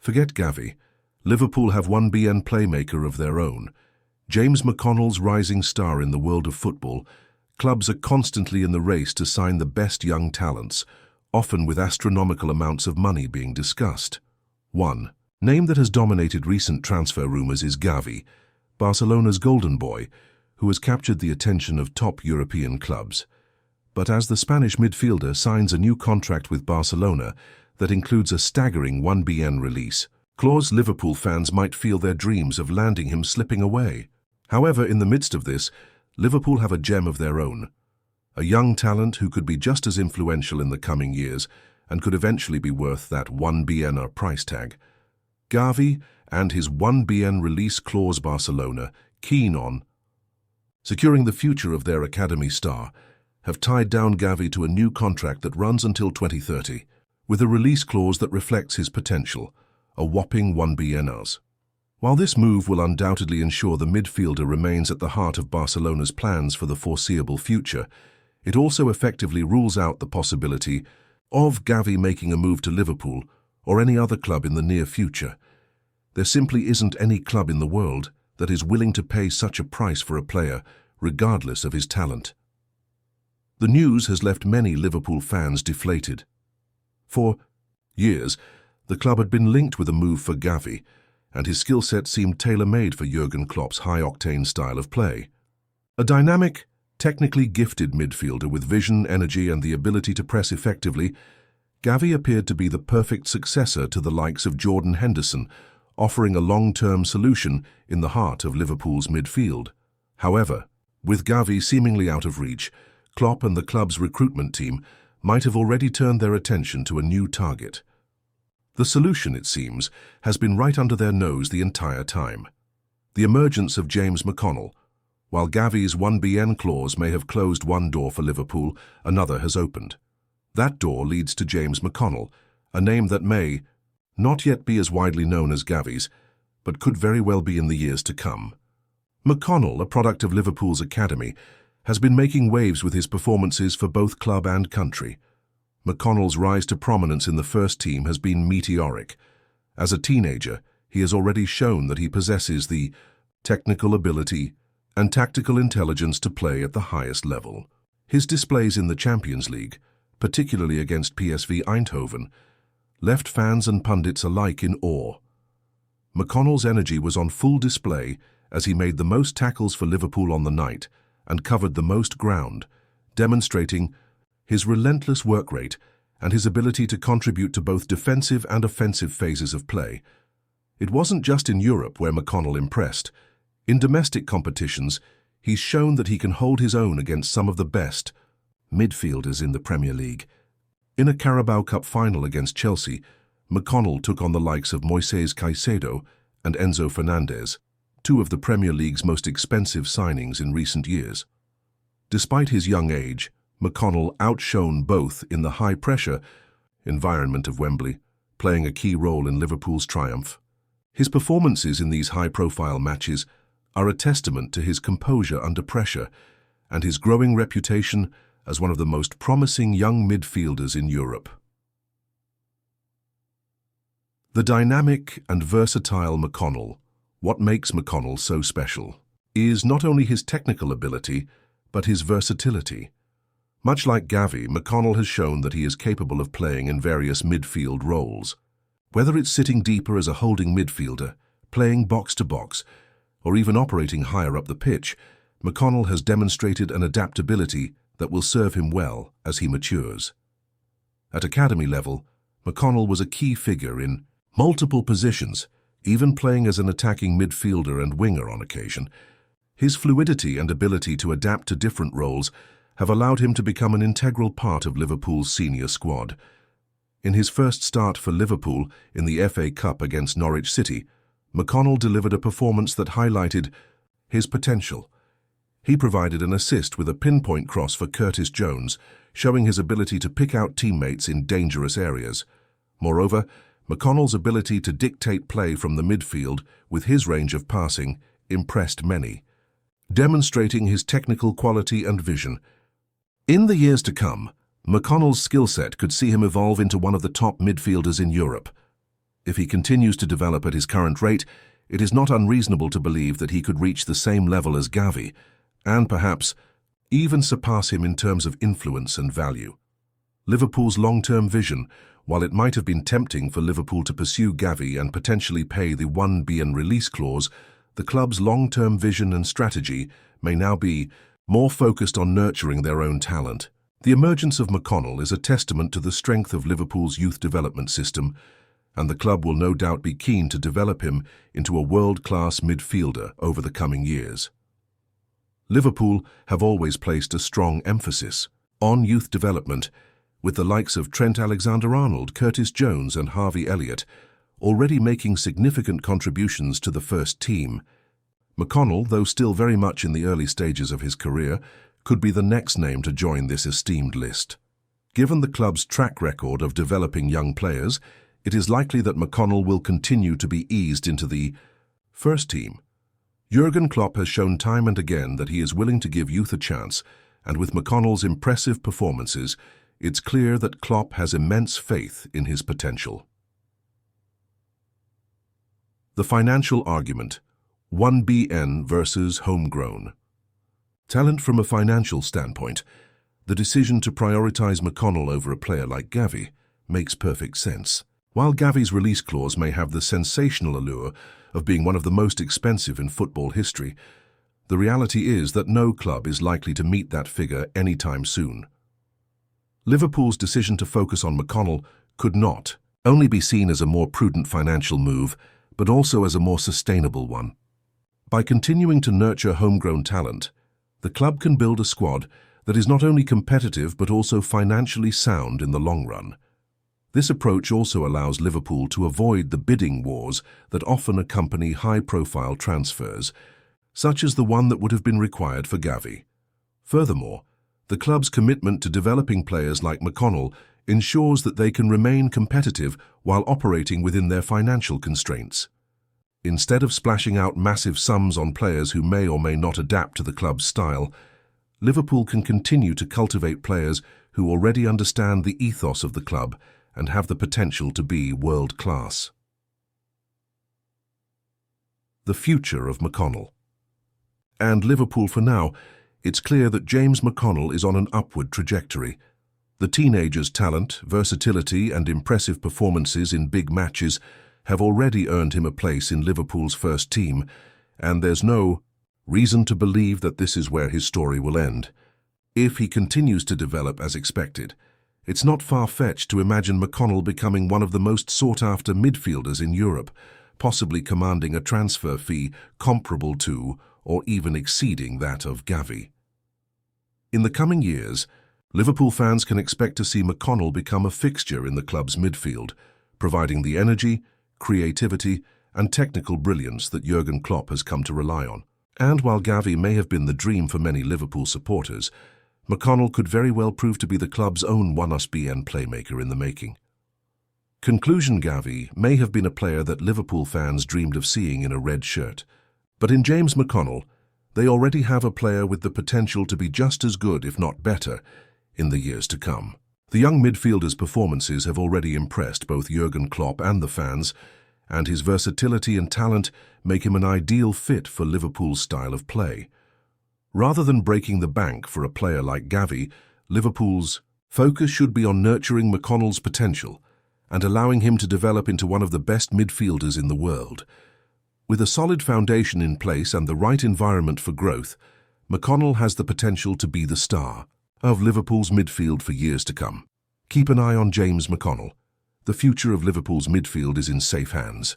Forget Gavi. Liverpool have one BN playmaker of their own. James McConnell's rising star in the world of football. Clubs are constantly in the race to sign the best young talents, often with astronomical amounts of money being discussed. 1. Name that has dominated recent transfer rumours is Gavi, Barcelona's golden boy, who has captured the attention of top European clubs. But as the Spanish midfielder signs a new contract with Barcelona that includes a staggering 1BN release clause, Liverpool fans might feel their dreams of landing him slipping away. However, in the midst of this, Liverpool have a gem of their own, a young talent who could be just as influential in the coming years and could eventually be worth that 1BN price tag. Gavi and his 1BN release clause. Barcelona, keen on securing the future of their academy star, have tied down Gavi to a new contract that runs until 2030, with a release clause that reflects his potential, a whopping 1BN. While this move will undoubtedly ensure the midfielder remains at the heart of Barcelona's plans for the foreseeable future, it also effectively rules out the possibility of Gavi making a move to Liverpool or any other club in the near future. There simply isn't any club in the world that is willing to pay such a price for a player, regardless of his talent. The news has left many Liverpool fans deflated. For years, the club had been linked with a move for Gavi, and his skill set seemed tailor-made for Jurgen Klopp's high-octane style of play. A dynamic, technically gifted midfielder with vision, energy, and the ability to press effectively, Gavi appeared to be the perfect successor to the likes of Jordan Henderson, offering a long-term solution in the heart of Liverpool's midfield. However, with Gavi seemingly out of reach, Klopp and the club's recruitment team might have already turned their attention to a new target. The solution, it seems, has been right under their nose the entire time. The emergence of James McConnell. While Gavi's 1BN clause may have closed one door for Liverpool, another has opened. That door leads to James McConnell, a name that may not yet be as widely known as Gavi's, but could very well be in the years to come. McConnell, a product of Liverpool's academy, has been making waves with his performances for both club and country. McConnell's rise to prominence in the first team has been meteoric. As a teenager, he has already shown that he possesses the technical ability and tactical intelligence to play at the highest level. His displays in the Champions League, particularly against PSV Eindhoven, left fans and pundits alike in awe. McConnell's energy was on full display as he made the most tackles for Liverpool on the night and covered the most ground, demonstrating his relentless work rate and his ability to contribute to both defensive and offensive phases of play. It wasn't just in Europe where McConnell impressed. In domestic competitions, he's shown that he can hold his own against some of the best midfielders in the Premier League. In a Carabao Cup final against Chelsea, McConnell took on the likes of Moises Caicedo and Enzo Fernandez, two of the Premier League's most expensive signings in recent years. Despite his young age, McConnell outshone both in the high-pressure environment of Wembley, playing a key role in Liverpool's triumph. His performances in these high-profile matches are a testament to his composure under pressure and his growing reputation as one of the most promising young midfielders in Europe. The dynamic and versatile McConnell. What makes McConnell so special is not only his technical ability, but his versatility. Much like Gavi, McConnell has shown that he is capable of playing in various midfield roles. Whether it's sitting deeper as a holding midfielder, playing box-to-box, or even operating higher up the pitch, McConnell has demonstrated an adaptability that will serve him well as he matures. At academy level, McConnell was a key figure in multiple positions, even playing as an attacking midfielder and winger on occasion. His fluidity and ability to adapt to different roles have allowed him to become an integral part of Liverpool's senior squad. In his first start for Liverpool in the FA Cup against Norwich City, McConnell delivered a performance that highlighted his potential. He provided an assist with a pinpoint cross for Curtis Jones, showing his ability to pick out teammates in dangerous areas. Moreover, McConnell's ability to dictate play from the midfield with his range of passing impressed many, demonstrating his technical quality and vision. In the years to come, McConnell's skill set could see him evolve into one of the top midfielders in Europe. If he continues to develop at his current rate, it is not unreasonable to believe that he could reach the same level as Gavi, and perhaps even surpass him in terms of influence and value. Liverpool's long-term vision, while it might have been tempting for Liverpool to pursue Gavi and potentially pay the 1 billion release clause, the club's long-term vision and strategy may now be more focused on nurturing their own talent. The emergence of McConnell is a testament to the strength of Liverpool's youth development system, and the club will no doubt be keen to develop him into a world-class midfielder over the coming years. Liverpool have always placed a strong emphasis on youth development, with the likes of Trent Alexander-Arnold, Curtis Jones and Harvey Elliott already making significant contributions to the first team. McConnell, though still very much in the early stages of his career, could be the next name to join this esteemed list. Given the club's track record of developing young players, it is likely that McConnell will continue to be eased into the first team. Jurgen Klopp has shown time and again that he is willing to give youth a chance, and with McConnell's impressive performances, it's clear that Klopp has immense faith in his potential. The financial argument: 1 billion versus homegrown. Talent from a financial standpoint, the decision to prioritize McConnell over a player like Gavi makes perfect sense. While Gavi's release clause may have the sensational allure of being one of the most expensive in football history, the reality is that no club is likely to meet that figure anytime soon. Liverpool's decision to focus on McConnell could not only be seen as a more prudent financial move, but also as a more sustainable one. By continuing to nurture homegrown talent, the club can build a squad that is not only competitive but also financially sound in the long run. This approach also allows Liverpool to avoid the bidding wars that often accompany high-profile transfers, such as the one that would have been required for Gavi. Furthermore, the club's commitment to developing players like McConnell ensures that they can remain competitive while operating within their financial constraints. Instead of splashing out massive sums on players who may or may not adapt to the club's style, Liverpool can continue to cultivate players who already understand the ethos of the club and have the potential to be world-class. The future of McConnell. And Liverpool for now, it's clear that James McConnell is on an upward trajectory. The teenager's talent, versatility and impressive performances in big matches have already earned him a place in Liverpool's first team, and there's no reason to believe that this is where his story will end. If he continues to develop as expected, it's not far-fetched to imagine McConnell becoming one of the most sought-after midfielders in Europe, possibly commanding a transfer fee comparable to or even exceeding that of Gavi. In the coming years, Liverpool fans can expect to see McConnell become a fixture in the club's midfield, providing the energy, creativity and technical brilliance that Jurgen Klopp has come to rely on. And while Gavi may have been the dream for many Liverpool supporters, McConnell could very well prove to be the club's own 1 billion playmaker in the making. Conclusion: Gavi may have been a player that Liverpool fans dreamed of seeing in a red shirt, but in James McConnell, they already have a player with the potential to be just as good, if not better, in the years to come. The young midfielder's performances have already impressed both Jurgen Klopp and the fans, and his versatility and talent make him an ideal fit for Liverpool's style of play. Rather than breaking the bank for a player like Gavi, Liverpool's focus should be on nurturing McConnell's potential and allowing him to develop into one of the best midfielders in the world. With a solid foundation in place and the right environment for growth, McConnell has the potential to be the star of Liverpool's midfield for years to come. Keep an eye on James McConnell. The future of Liverpool's midfield is in safe hands.